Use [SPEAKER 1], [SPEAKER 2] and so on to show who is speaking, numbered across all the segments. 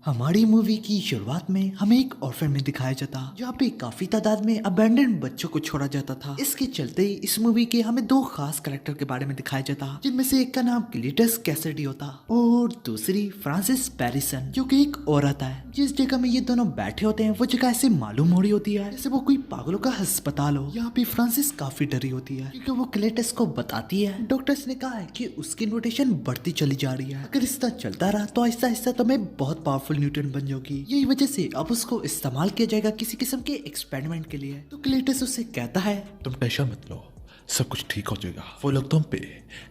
[SPEAKER 1] हमारी मूवी की शुरुआत में हमें एक ऑर्फन में दिखाया जाता जहाँ पे काफी तादाद में अबैंडन बच्चों को छोड़ा जाता था। इसके चलते इस मूवी के हमें दो खास कैरेक्टर के बारे में दिखाया जाता, जिनमें से एक का नाम क्लीटस कैसिडी होता और दूसरी फ्रांसिस पैरिसन, जो कि एक औरत है। जिस जगह में ये दोनों बैठे होते हैं वो जगह ऐसे मालूम हो रही होती है जैसे वो कोई पागलों का अस्पताल हो। यहाँ पे फ्रांसिस काफी डरी होती है क्योंकि वो क्लीटस को बताती है डॉक्टर्स ने कहा है कि उसकी इन्विटेशन बढ़ती चली जा रही है। अगर इस तरह चलता रहा तो आहिस्ता आहिस्ता तो मैं बहुत पावरफुल न्यूटन बन जाओगी। यही वजह से अब उसको इस्तेमाल किया जाएगा किसी किस्म के एक्सपेरिमेंट के लिए। तो क्लीटस उससे कहता है
[SPEAKER 2] तुम टेंशन मत लो, सब कुछ ठीक हो जाएगा। वो लोग तुम पे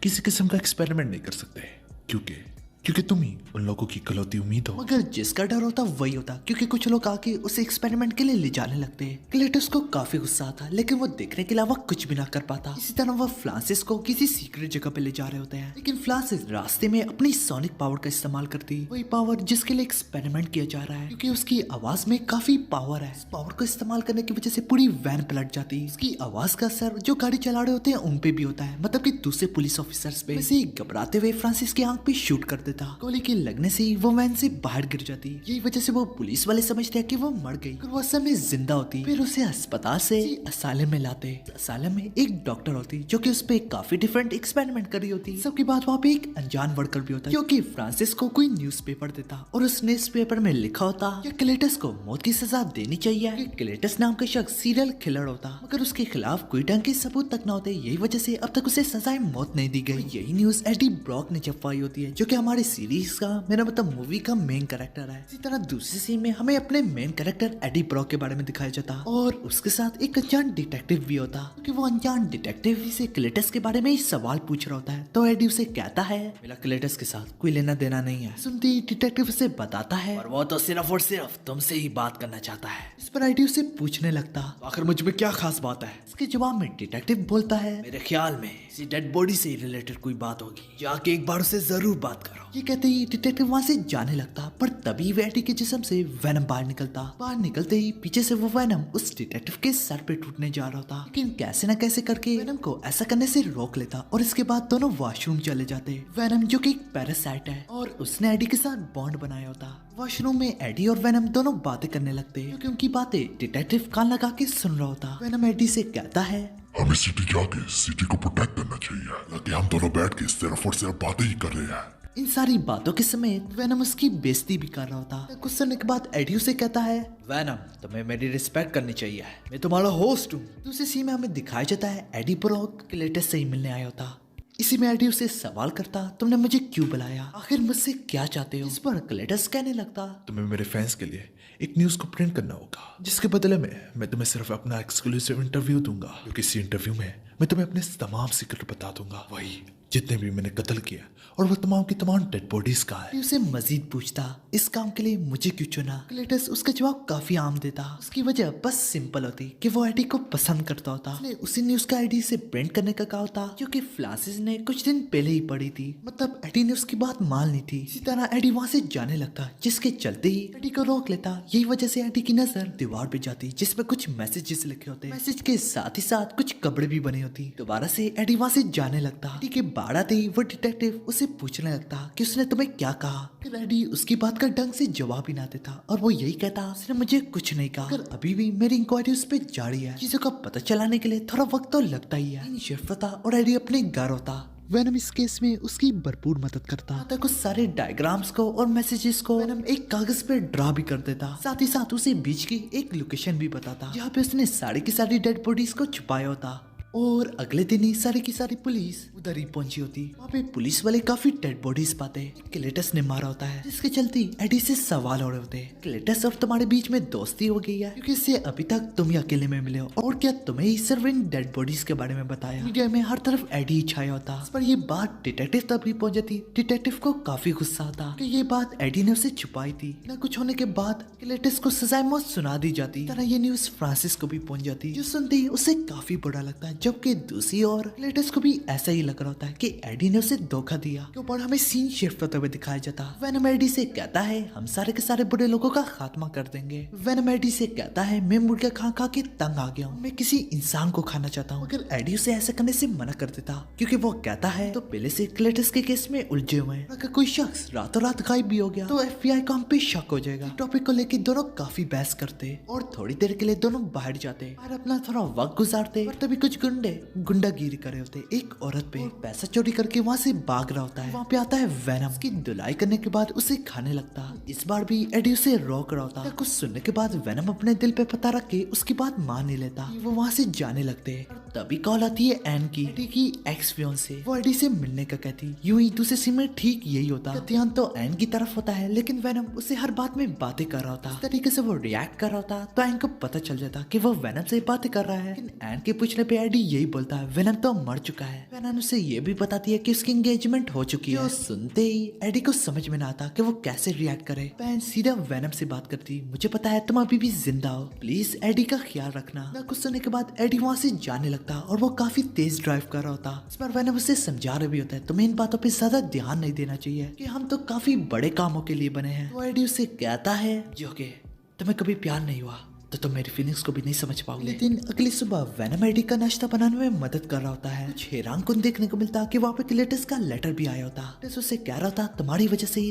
[SPEAKER 2] किसी किस्म का एक्सपेरिमेंट नहीं कर सकते क्योंकि तुम ही उन लोगों की इकलौती उम्मीद हो।
[SPEAKER 1] मगर जिसका डर होता वही होता क्योंकि कुछ लोग आके उसे एक्सपेरिमेंट के लिए ले जाने लगते। क्लेटस को काफी गुस्सा आता लेकिन वो देखने के अलावा कुछ भी ना कर पाता। इसी तरह वो फ्रांसिस को किसी सीक्रेट जगह पे ले जा रहे होते हैं, लेकिन फ्रांसिस रास्ते में अपनी सोनिक पावर का इस्तेमाल करती, वही पावर जिसके लिए एक्सपेरिमेंट किया जा रहा है। क्योंकि उसकी आवाज में काफी पावर है, इस पावर को इस्तेमाल करने की वजह से पूरी वैन पलट जाती। उसकी आवाज का असर जो गाड़ी चला रहे होते हैं उन पे भी होता है, मतलब कि दूसरे पुलिस ऑफिसर्स पे। वैसे घबराते हुए फ्रांसिस की आंख पे शूट कर देता। गोली के लगने से ही वो वैन से बाहर गिर जाती। यही वजह से वो पुलिस वाले समझते हैं कि वो मर गई, वो असल में जिंदा होती। फिर उसे अस्पताल से असालम में लाते। असालम में एक डॉक्टर होती जो कि उस पे काफी डिफरेंट एक्सपेरिमेंट कर रही होती। सबके बाद वहाँ पे एक अनजान वर्कर भी होता जो कि फ्रांसिस को कोई न्यूज़पेपर देता और उस न्यूज़पेपर में लिखा होता कि क्लेटस को मौत की सजा देनी चाहिए। क्लेटस नाम का शख्स सीरियल किलर होता मगर उसके खिलाफ कोई ढंग के सबूत तक न होते। यही वजह से अब तक उसे सजाए मौत नहीं दी गई। यही न्यूज एडी ब्रॉक ने छपवाई होती है जो कि हमारे सीरीज का, मेरा मतलब मूवी का मेन कैरेक्टर है। इसी तरह दूसरी सीन में हमें अपने मेन कैरेक्टर एडी ब्रॉक के बारे में दिखाया जाता और उसके साथ एक अनजान डिटेक्टिव भी होता क्योंकि वो अनजान डिटेक्टिव से क्लेटस के बारे में ही सवाल पूछ रहा होता है। तो एडी उसे कहता है मेरा क्लेटस के साथ कोई लेना देना नहीं है। सुनते ही डिटेक्टिव उसे बताता है और वो तो सिर्फ और सिर्फ तुमसे ही बात करना चाहता है। इस पर एडी उसे पूछने लगता आखिर मुझ में क्या खास बात है। इसके जवाब में डिटेक्टिव बोलता है मेरे ख्याल में किसी डेड बॉडी से रिलेटेड कोई बात होगी, जाके एक बार उसे जरूर बात करो। ये कहते ही डिटेक्टिव वहाँ से जाने लगता पर तभी एडी के जिस्म से वेनम बाहर निकलता। बाहर निकलते ही पीछे से वो वेनम उस डिटेक्टिव के सर पे टूटने जा रहा था, लेकिन कैसे न कैसे करके वेनम को ऐसा करने से रोक लेता और इसके बाद दोनों वॉशरूम चले जाते। वेनम जो कि एक पैरासाइट है और उसने एडी के साथ बॉन्ड बनाया होता। वॉशरूम में एडी और वेनम दोनों बातें करने लगते क्योंकि उनकी बातें डिटेक्टिव कान लगा के सुन रहा होता। वेनम एडी से कहता है
[SPEAKER 3] हमें सिटी जाके सिटी को प्रोटेक्ट करना चाहिए, ताकि हम दोनों बैठ के सिर्फ और सिर्फ बातें ही कर रहे हैं।
[SPEAKER 1] इन सारी बातों के समेत वेनम उसकी बेइज्जती भी कर रहा होता। कुछ समय के बाद एडी उसे कहता है वेनम तुम्हें मेरी रिस्पेक्ट करनी चाहिए, मैं तुम्हारा होस्ट हूँ। दूसरी सीन में हमें दिखाया जाता है एडी ब्रॉक क्लेटस से ही मिलने आया होता। इसी में एडी उसे सवाल करता तुमने मुझे क्यों बुलाया, आखिर मुझसे क्या चाहते हो। इस पर क्लेटस कहने लगता
[SPEAKER 2] तुम्हें मेरे फैंस के लिए एक न्यूज को प्रिंट करना होगा, जिसके बदले में मैं तुम्हें सिर्फ अपना एक्सक्लूसिव इंटरव्यू दूंगा, क्योंकि इसी इंटरव्यू में मैं तुम्हें अपने तमाम सीक्रेट बता दूंगा, वही जितने भी मैंने कत्ल किया और वो तमाम की तमाम डेड बॉडीज का है।
[SPEAKER 1] उसे मजीद पूछता इस काम के लिए मुझे क्यों चुना। क्लेटस उसका जवाब काफी आम देता। उसकी वजह बस सिंपल होती कि वो एडी को पसंद करता होता। उसने उसी न्यूज का एडी से प्रिंट करने का कहा होता जो कि फ्रांसिस ने कुछ दिन पहले ही पढ़ी थी, मतलब एडी ने उसकी बात मान ली थी। इसी तरह एडी वहाँ से जाने लगता जिसके चलते ही एडी को रोक लेता। यही वजह से एडी की नजर दीवार पे जाती जिसपे कुछ मैसेजेस लिखे होते। मैसेज के साथ ही साथ कुछ कपड़े भी बने होती। दोबारा से एडी वहाँ से जाने लगता। एडी के बाहर आते ही वो डिटेक्टिव उसे पूछने लगता कि उसने तुम्हें क्या कहा। फिर एडी उसकी बात का ढंग से जवाब ही ना देता और वो यही कहता उसने मुझे कुछ नहीं कहा, अगर अभी भी मेरी इंक्वायरी उस पर जारी है। चीजों का पता चलाने के लिए थोड़ा वक्त तो लगता ही है। शिफ्ट होता और एडी अपने घर होता। वेनम इस केस में उसकी भरपूर मदद करता तक उस सारे डायग्राम्स को और मैसेजेस को वेनम एक कागज पे ड्रा भी कर देता। साथ ही साथ उसे बीच की एक लोकेशन भी बताता जहाँ पे उसने सारी की सारी डेड बॉडीज को छुपाया होता। और अगले दिन ही सारी की सारी पुलिस उधर ही पहुंची होती। वहाँ पे पुलिस वाले काफी डेड बॉडीज पाते क्लेटस ने मारा होता है, जिसके चलते एडी से सवाल हो रहे होते क्लेटस अब तुम्हारे बीच में दोस्ती हो गई है क्योंकि इससे अभी तक तुम ही अकेले में मिले हो और क्या तुम्हें ही सिर्फ इन डेड बॉडीज के बारे में बताया। मीडिया में हर तरफ एडी ही छाया होता। इस पर ये बात डिटेक्टिव तक भी पहुंच जाती। डिटेक्टिव को काफी गुस्सा आता कि ये बात एडी ने उसे छुपाई थी। न कुछ होने के बाद क्लेटस को सजाए मौत सुना दी जाती। तरह ये न्यूज फ्रांसिस को भी पहुंच जाती, जो सुनते ही उसे काफी बुरा लगता है जबकि दूसरी ओर क्लेटस को भी ऐसा ही लग रहा होता है कि एडी ने उसे धोखा दिया। के ऊपर हमें सीन शिफ्ट होते हुए दिखाया जाता। वेनम एडी से कहता है हम सारे के सारे बुरे लोगों का खात्मा कर देंगे। वेनम एडी से कहता है मैं मुर्गा खा खा के तंग आ गया हूँ, मैं किसी इंसान को खाना चाहता हूँ। मगर एडी उसे ऐसा करने से मना कर देता क्योंकि वो कहता है तो पहले से क्लेटस के केस में उलझे हुए हैं, अगर कोई शख्स रातों रात गायब भी हो गया तो FBI को हम पे शक हो जाएगा। टॉपिक को लेके दोनों काफी बहस करते और थोड़ी देर के लिए दोनों बाहर जाते और अपना थोड़ा वक्त गुजारते। और तभी कुछ गुंडे गुंडागिरी कर रहे होते एक औरत पे, पैसा चोरी करके वहाँ से भाग रहा होता है। वहाँ पे आता है वेनम, उसकी धुलाई करने के बाद उसे खाने लगता। इस बार भी एडी उसे रोक रहा होता। कुछ सुनने के बाद वेनम अपने दिल पे पता रख के उसकी बात मान नहीं लेता। वो वहाँ से जाने लगते। तभी कॉल आती है एन की, एडी की एक्स फियांसे। वो एडी से मिलने का कहती। यूं ही दूसरे सीन में ठीक यही होता। ध्यान तो एन की तरफ होता है लेकिन वेनम उसे हर बात में बातें कर रहा होता। इस तरीके से वो रिएक्ट कर रहा होता तो एन को पता चल जाता कि वो वेनम से बातें कर रहा है। लेकिन एन के पूछने पे एडी यही बोलता है वेनम तो मर चुका है। वेनम उसे ये भी बताती है कि उसकी एंगेजमेंट हो चुकी है। सुनते ही एडी को समझ में ना आता कि वो कैसे रिएक्ट करे। एन सीधा वेनम से बात करती, मुझे पता है तुम अभी भी जिंदा हो, प्लीज एडी का ख्याल रखना। कुछ सुनने के बाद एडी वहाँ से जाने लगता और वो काफी तेज ड्राइव कर रहा होता। इस बार वेनम उसे समझा रहा भी होता है तुम्हें इन बातों पे ज्यादा ध्यान नहीं देना चाहिए कि हम तो काफी बड़े कामों के लिए बने हैं। वो एडी उसे कहता है जो कि तुम्हें कभी प्यार नहीं हुआ तो तुम मेरी फीलिंग्स को भी नहीं समझ पाओगे। लेकिन अगली सुबह वेनम एडी का नाश्ता बनाने में मदद कर रहा होता है। कुछ हैरानकुन देखने को मिलता कि वहाँ पे क्लेटस का लेटर भी आया होता। क्लेटस उसे कह रहा था तुम्हारी वजह से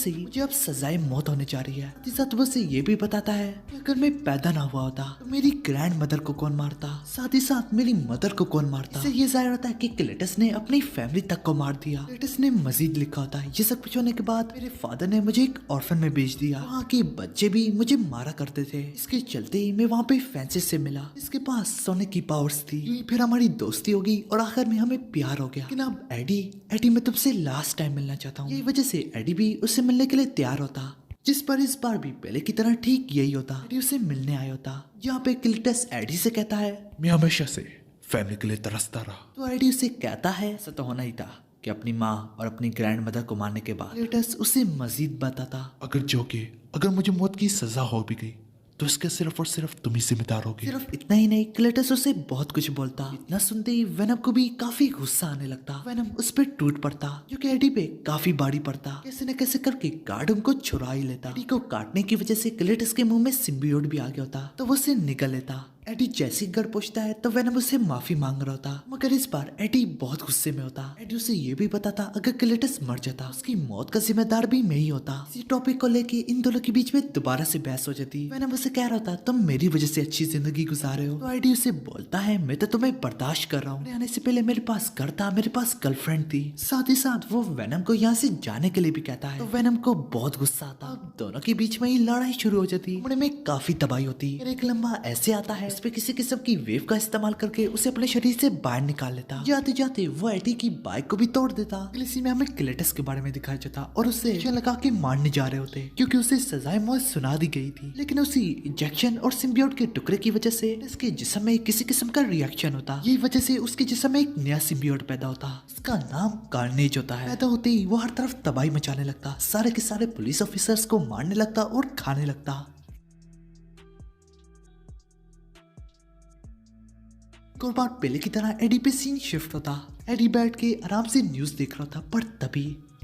[SPEAKER 1] ही मुझे अब सजाए मौत होने जा रही है। साथ वो उसे ये भी बताता है कि अगर मैं पैदा ना हुआ होता तो मेरी ग्रैंड मदर को कौन मारता, साथ ही साथ मेरी मदर को कौन मारता। इससे ये जाहिर होता है कि क्लेटस ने अपनी फैमिली तक को मार दिया। क्लेटस ने मजीद लिखा होता है ये सब कुछ होने के बाद मेरे फादर ने मुझे एक ऑर्फन में भेज दिया। वहाँ के बच्चे भी मुझे मारा करते थे। इसके चलते ही मैं वहाँ पे फ्रांसिस से मिला, इसके पास सोने की पावर्स थी। फिर हमारी दोस्ती होगी और आखिर में हमें प्यार हो गया। लेकिन अब एडी मैं तुमसे लास्ट टाइम मिलना चाहता हूँ। यही वजह से एडी भी उससे मिलने के लिए तैयार होता, जिस पर इस बार भी पहले की तरह ठीक यही होता। एडी उसे मिलने आया होता। यहाँ पे क्लेटस एडी से कहता है
[SPEAKER 2] मैं हमेशा से फैमिली के लिए तरसता रहा।
[SPEAKER 1] तो एडी उसे कहता है ऐसा तो होना ही था कि अपनी माँ और अपनी ग्रैंड मदर को मारने के बाद। क्लेटस उसे मजीद बताता
[SPEAKER 2] अगर मुझे मौत की सजा हो भी गई तो इसके सिर्फ और सिर्फ तुम ही जिम्मेदार होगी।
[SPEAKER 1] सिर्फ इतना ही नहीं, क्लेटस उसे बहुत कुछ बोलता। इतना सुनते ही वेनम को भी काफी गुस्सा आने लगता। वेनम उस पे टूट पड़ता जो कि एडी पे काफी भारी पड़ता। कैसे न कैसे करके गार्ड उनको छुड़ा ही लेता। एडी को काटने की वजह से क्लेटस के मुंह में सिम्बियोट भी आ गया होता तो वो उसे निकल लेता। एडी जैसी गढ़ पहुंचता है तो वेनम उससे माफी मांग रहा होता, मगर इस बार एडी बहुत गुस्से में होता। एडी उसे ये भी बताता अगर क्लेटस मर जाता उसकी मौत का जिम्मेदार भी मैं ही होता। इसी टॉपिक को लेके इन दोनों के बीच में दोबारा से बहस हो जाती। वेनम उसे कह रहा होता तुम मेरी वजह से अच्छी जिंदगी गुजारे हो। तो एडी उसे बोलता है मैं तो तुम्हें बर्दाश्त कर रहा हूँ, आने से पहले मेरे पास घर था, मेरे पास गर्लफ्रेंड थी। साथ ही साथ वो वेनम को यहाँ से जाने के लिए भी कहता है। तो वेनम को बहुत गुस्सा आता। दोनों के बीच में ही लड़ाई शुरू हो जाती। में काफी तबाही होती। एक लंबा ऐसे आता है उस पे किसी किस्म की वेव का इस्तेमाल करके उसे अपने शरीर से बाहर निकाल लेता। जाते जाते वो एडी की बाइक को भी तोड़ देता। इसी में हमें क्लेटस के बारे में दिखाया जाता और उसे लगा के मारने जा रहे होते क्योंकि उसे सजाए मौत सुना दी गई थी। लेकिन उसी इंजेक्शन और सिम्बियोट के टुकड़े की वजह से इसके जिस्म में किसी किस्म का रिएक्शन होता। यही वजह से उसके जिस्म में एक नया सिम्बियोट पैदा होता। इसका नाम कार्नेज होता है। पैदा होते ही वो हर तरफ तबाही मचाने लगता, सारे के सारे पुलिस ऑफिसर्स को मारने लगता और खाने लगता। एक और बार पहले की तरह एडी पे सीन शिफ्ट होता। एडी बैठ के आराम से न्यूज देख रहा था पर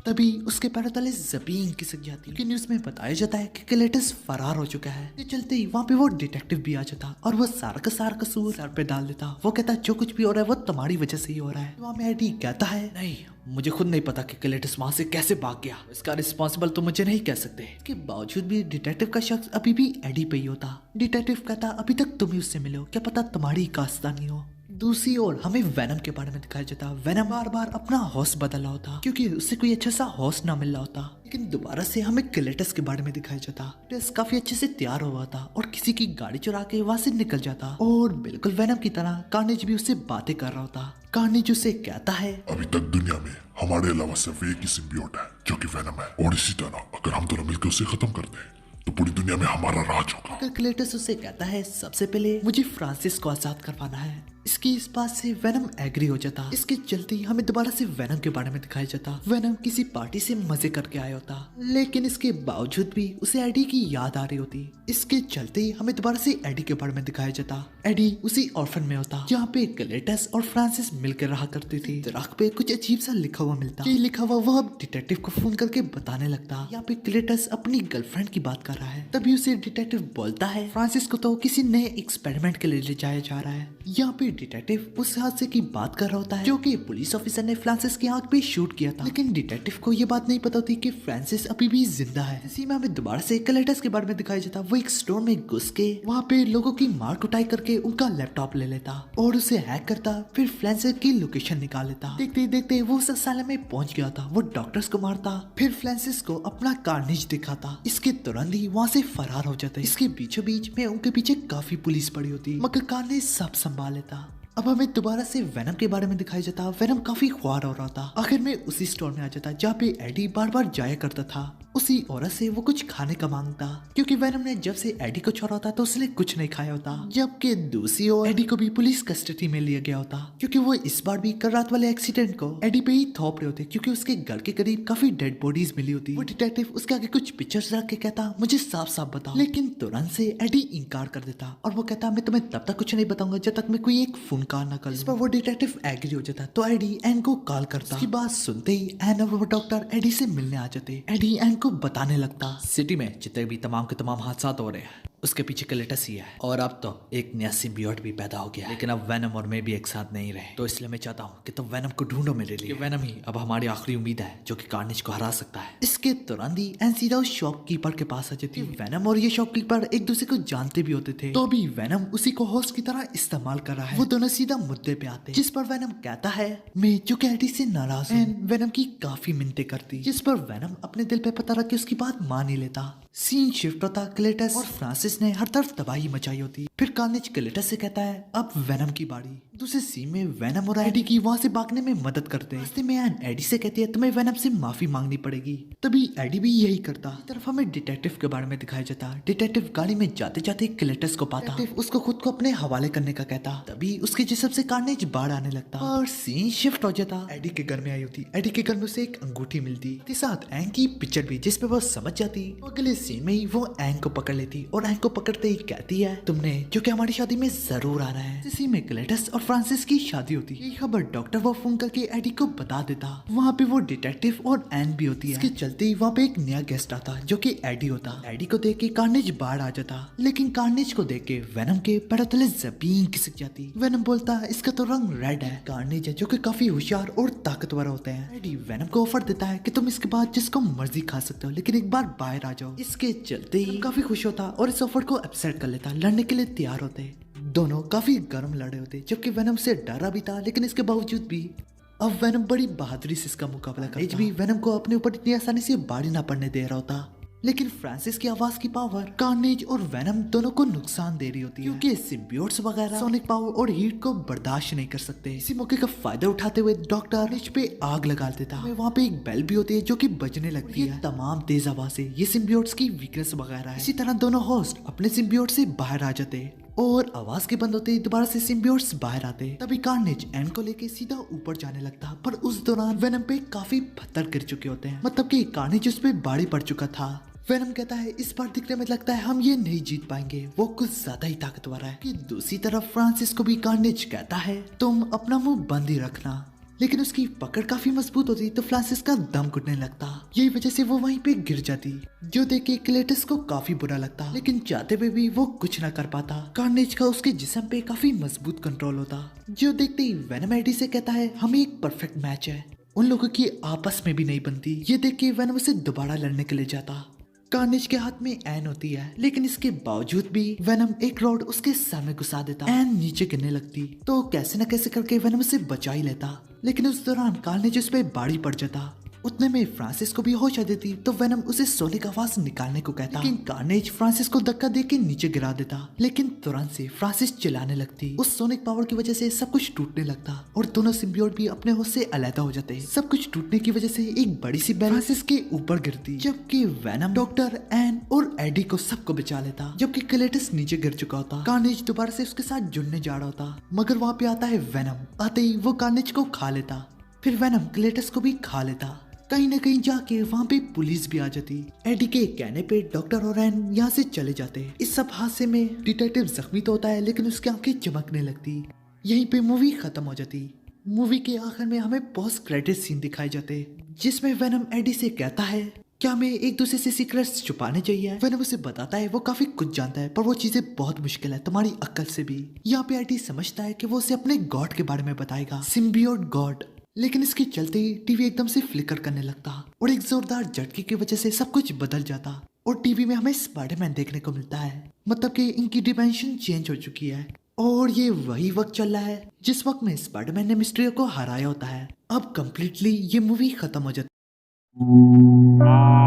[SPEAKER 1] तभी उसके पैरों तले जमीन खिसक जाती है। न्यूज में बताया जाता है कि क्लेटस फरार हो चुका है। ये चलते ही वहाँ पे वो डिटेक्टिव भी आ जाता और वो सारा का सारा कसूर सर पे डाल देता। वो कहता जो कुछ भी हो रहा है वो तुम्हारी वजह से ही हो रहा है। वहाँ में एडी कहता है नहीं, मुझे खुद नहीं पता कि क्लेटस वहाँ से कैसे भाग गया, इसका रिस्पॉन्सिबल तो मुझे नहीं कह सकते। के बावजूद भी डिटेक्टिव का शख्स अभी भी एडी पे ही होता। डिटेक्टिव कहता अभी तक तुम ही उससे मिले हो, क्या पता तुम्हारी कास्तानी हो। दूसरी ओर हमें वेनम के बारे में दिखाया जाता। वेनम बार बार अपना हॉस्ट बदला होता क्योंकि उससे कोई अच्छा सा हॉस्ट ना मिल रहा होता। लेकिन दोबारा से हमें क्लेटस के बारे में दिखाया जाता। क्लेटस काफी अच्छे से तैयार हुआ था और किसी की गाड़ी चुरा के वहाँ से निकल जाता और बिल्कुल वेनम की तरह कार्नेज भी उससे बातें कर रहा होता। कार्नेज उसे कहता है
[SPEAKER 3] अभी तक दुनिया में हमारे अलावा सिर्फ एक ही सिम्बियोट है जो कि वेनम है, और इसी तरह अगर हम दोनों मिलकर उसे खत्म कर दें तो पूरी दुनिया में हमारा राज होगा।
[SPEAKER 1] क्लेटस उसे कहता है सबसे पहले मुझे फ्रांसिस को आजाद करवाना है। इसकी इस बात से वेनम एग्री हो जाता। इसके चलते ही हमें दोबारा से वेनम के बारे में दिखाया जाता। वेनम किसी पार्टी से मजे करके आया होता, लेकिन इसके बावजूद भी उसे एडी की याद आ रही होती। इसके चलते ही हमें दोबारा से एडी के बारे में दिखाया जाता। एडी उसी ऑर्फन में होता जहाँ पे क्लेटस और फ्रांसिस मिलकर रहा करती थी। दरख्त पे कुछ अजीब सा लिखा हुआ मिलता। ये लिखा हुआ वो अब डिटेक्टिव को फोन करके बताने लगता। यहाँ पे क्लेटस अपनी गर्लफ्रेंड की बात कर रहा है। तभी उसे डिटेक्टिव बोलता है फ्रांसिस को तो किसी नए एक्सपेरिमेंट के लिए ले जाया जा रहा है। यहाँ पे डिटेक्टिव उस हादसे की बात कर रहा होता है जो कि पुलिस ऑफिसर ने फ्रांसिस की आंख पे शूट किया था, लेकिन डिटेक्टिव को ये बात नहीं पता होती कि फ्रांसिस अभी भी जिंदा है। इसी में हमें दोबारा से क्लेटस के बारे में दिखाया जाता। वो एक स्टोर में घुस के वहाँ पे लोगों की मार कुटाई करके उनका लैपटॉप ले लेता और उसे हैक करता, फिर फ्रांसिस की लोकेशन निकाल लेता। देखते देखते वो उस अस्पताल में पहुंच गया था। वो डॉक्टर्स को मारता, फिर फ्रांसिस को अपना कार्नेज दिखाता। इसके तुरंत ही वहाँ से फरार हो जाता। इसके बीचों बीच में उनके पीछे काफी पुलिस पड़ी होती, मगर कार्नेज सब संभाल लेता। अब हमें दोबारा से वेनम के बारे में दिखाया जाता। वेनम काफी ख्वार हो रहा था। आखिर में उसी स्टोर में आ जाता जहाँ पे एडी बार बार जाया करता था। उसी औरत से वो कुछ खाने का मांगता, क्योंकि वेनम ने जब से एडी को छोड़ा होता तो उसने कुछ नहीं खाया होता। जबकि दूसरी ओर एडी को भी पुलिस कस्टडी में लिया गया होता, क्योंकि वो इस बार भी कल रात वाले एक्सीडेंट को एडी पे ही थोप रहे होते, क्योंकि उसके घर के करीब काफी डेड बॉडीज मिली होती। वो डिटेक्टिव उसके आगे कुछ पिक्चर्स रख के कहता मुझे साफ साफ बताओ, लेकिन तुरंत से एडी इंकार कर देता और वो कहता मैं तुम्हें तब तक कुछ नहीं बताऊंगा जब तक मैं कोई एक फोन कॉल न कर। इस पर वो डिटेक्टिव एग्री हो जाता, तो एडी एन को कॉल करता। इसकी बात सुनते ही एन और वो डॉक्टर एडी से मिलने आ जाते। एडी एन को बताने लगता सिटी में जितने भी तमाम के तमाम हादसा हो रहे हैं उसके पीछे क्लेटस ही है, और अब तो एक नया सिम्बियोट भी पैदा हो गया है। लेकिन अब वेनम और मैं भी एक साथ नहीं रहे, तो इसलिए मैं चाहता हूँ कि तुम वेनम को ढूंढो मेरे लिए। वेनम ही अब हमारी आखिरी उम्मीद है जो कि कार्नेज को हरा सकता है। इसके तुरंत ही एन सीधा उस शॉपकीपर के पास आ जाती है। वेनम और ये शॉपकीपर एक दूसरे को जानते भी होते थे, तो अभी वेनम उसी को होस्ट की तरह इस्तेमाल कर रहा है। वो दोनों सीधा मुद्दे पे आते, जिस पर वेनम कहता है मैं जो कि एडी से नाराज हूँ। वेनम की काफी मिन्नतें करती, जिस पर वेनम अपने दिल पे पता रख के उसकी बात मान ही लेता। सीन शिफ्ट होता। क्लेटस और फ्रांसिस ने हर तरफ तबाही मचाई होती। फिर कार्नेज क्लेटस से कहता है अब वेनम की बारी। दूसरे सीन में वेनम और एडी की वहाँ से भागने में मदद करते हैं। रास्ते में एन एडी से कहती है तुम्हें वेनम से माफी मांगनी पड़ेगी, तभी एडी भी यही करता। इस तरफ हमें डिटेक्टिव के बारे में दिखाया जाता। डिटेक्टिव गाड़ी में जाते जाते क्लेटस को पाता, उसको खुद को अपने हवाले करने का कहता। तभी उसके जिस्म से कार्नेज बाढ़ आने लगता और सीन शिफ्ट हो जाता। एडी के घर में आई होती। एडी के घर में उसे एक अंगूठी मिलती, के साथ एंग की पिक्चर भी, जिसपे वो समझ जाती। अगले सीन में ही वो एंग को पकड़ लेती और एंग को पकड़ते ही कहती है तुमने जो कि हमारी शादी में जरूर आना है। इसी में क्लेटस और फ्रांसिस की शादी होती। ये खबर डॉक्टर वो फोन करके एडी को बता देता। वहाँ पे वो डिटेक्टिव और एन भी होती है। इसके चलते ही वहाँ पे एक नया गेस्ट आता जो कि एडी होता। एडी को देख के कार्नेज बाहर आ जाता, लेकिन कार्नेज को देख के वेनम के पैरों तले जमीन खिसक जाती। वेनम बोलता इसका तो रंग रेड है। कार्नेज है जो कि काफी होशियार और ताकतवर होते हैं। एडी वेनम को ऑफर देता है कि तुम इसके बाद जिसको मर्जी खा सकते हो, लेकिन एक बार बाहर आ जाओ। इसके चलते ही काफी खुश होता और इस ऑफर को एक्सेप्ट कर लेता। लड़ने के लिए तैयार होते। दोनों काफी गर्म लड़े होते, जबकि वेनम से डरा भी था, लेकिन इसके बावजूद भी अब वेनम बड़ी बहादुरी से इसका मुकाबला करता। भी वेनम को अपने ऊपर इतनी आसानी से बाड़ी ना पड़ने दे रहा होता, लेकिन फ्रांसिस की आवाज की पावर कार्नेज और वेनम दोनों को नुकसान दे रही होती है, क्योंकि सिम्बियोट्स वगैरह सोनिक पावर और हीट को बर्दाश्त नहीं कर सकते। इसी मौके का फायदा उठाते हुए डॉक्टर कार्नेज पे आग लगा देता है। वहाँ पे एक बेल भी होती है जो कि बजने लगती है। तमाम तेज आवाजें ये सिम्बियोट्स की वीकनेस वगैरह है। इसी तरह दोनों होस्ट अपने सिम्बियोट से बाहर आ जाते और आवाज के बंद होते ही दोबारा से सिम्बियोट्स बाहर आते। तभी कार्नेज एन को लेके सीधा ऊपर जाने लगता, पर उस दौरान वेनम पे काफी पत्थर गिर चुके होते हैं, मतलब कि कार्नेज उस पे बाड़ी पड़ चुका था। वेनम कहता है इस बार दिखने में लगता है हम ये नहीं जीत पाएंगे, वो कुछ ज्यादा ही ताकतवर है। कि दूसरी तरफ फ्रांसिस को भी कार्नेज कहता है तुम अपना मुंह बंद ही रखना, लेकिन उसकी पकड़ काफी मजबूत होती तो फ्रांसिस का दम घुटने लगता। यही वजह से वो वहीं पे गिर जाती, जो देख के क्लेटस को काफी बुरा लगता, लेकिन चाहते हुए भी वो कुछ ना कर पाता। कार्नेज का उसके जिस्म पे काफी मजबूत कंट्रोल होता, जो देखते ही वेनम एडी से कहता है हमें एक परफेक्ट मैच है, उन लोगों की आपस में भी नहीं बनती। ये देख के वेनम उसे दोबारा लड़ने के लिए जाता। कार्नेज के हाथ में एन होती है, लेकिन इसके बावजूद भी वेनम एक रॉड उसके सर में घुसा देता। एन नीचे गिरने लगती तो कैसे न कैसे करके वेनम उसे बचा ही लेता, लेकिन उस दौरान कार्नेज उस पे बाड़ी पड़ जाता उतने में फ्रांसिस को भी होश आ देती तो वेनम उसे सोने का आवाज निकालने को कहता, लेकिन कार्नेज फ्रांसिस को धक्का देके नीचे गिरा देता। लेकिन तुरंत से फ्रांसिस चिल्लाने लगती। उस सोनिक पावर की वजह से सब कुछ टूटने लगता और दोनों सिम्बियोट भी अपने होश से अलहदा हो जाते। सब कुछ टूटने की वजह से एक बड़ी सी बेल फ्रांसिस के ऊपर गिरती, जबकि वेनम डॉक्टर एन और एडी को सबको बचा लेता। जबकि क्लेटस नीचे गिर चुका होता। कार्नेज दोबारा से उसके साथ जुड़ने जा रहा होता, मगर वहाँ पे आता है वेनम। आते ही वो कार्नेज को खा लेता, फिर वेनम क्लेटस को भी खा लेता। कहीं न कहीं जाके वहाँ पे पुलिस भी आ जाती। एडी के कहने पे डॉक्टर और एन यहाँ से चले जाते। इस सब हादसे में डिटेक्टिव जख्मी तो होता है, लेकिन उसकी आंखें चमकने लगती। यहीं पे मूवी खत्म हो जाती। मूवी के आखिर में हमें पोस्ट क्रेडिट सीन दिखाए जाते, जिसमें वेनम एडी से कहता है क्या हमें एक दूसरे से सीक्रेट्स छुपाने चाहिए। वेनम उसे बताता है वो काफी कुछ जानता है, पर वो चीजें बहुत मुश्किल है तुम्हारी अक्ल से भी। यहाँ पे एडी समझता है कि वो उसे अपने गॉड के बारे में बताएगा, सिम्बियोट गॉड। लेकिन इसके चलते ही टीवी एकदम से फ्लिकर करने लगता और एक जोरदार झटके की वजह से सब कुछ बदल जाता और टीवी में हमें स्पाइडरमैन देखने को मिलता है। मतलब कि इनकी डिमेंशन चेंज हो चुकी है और ये वही वक्त चल रहा है जिस वक्त में स्पाइडरमैन ने मिस्ट्रियो को हराया होता है। अब कंप्लीटली ये मूवी खत्म हो जाती है।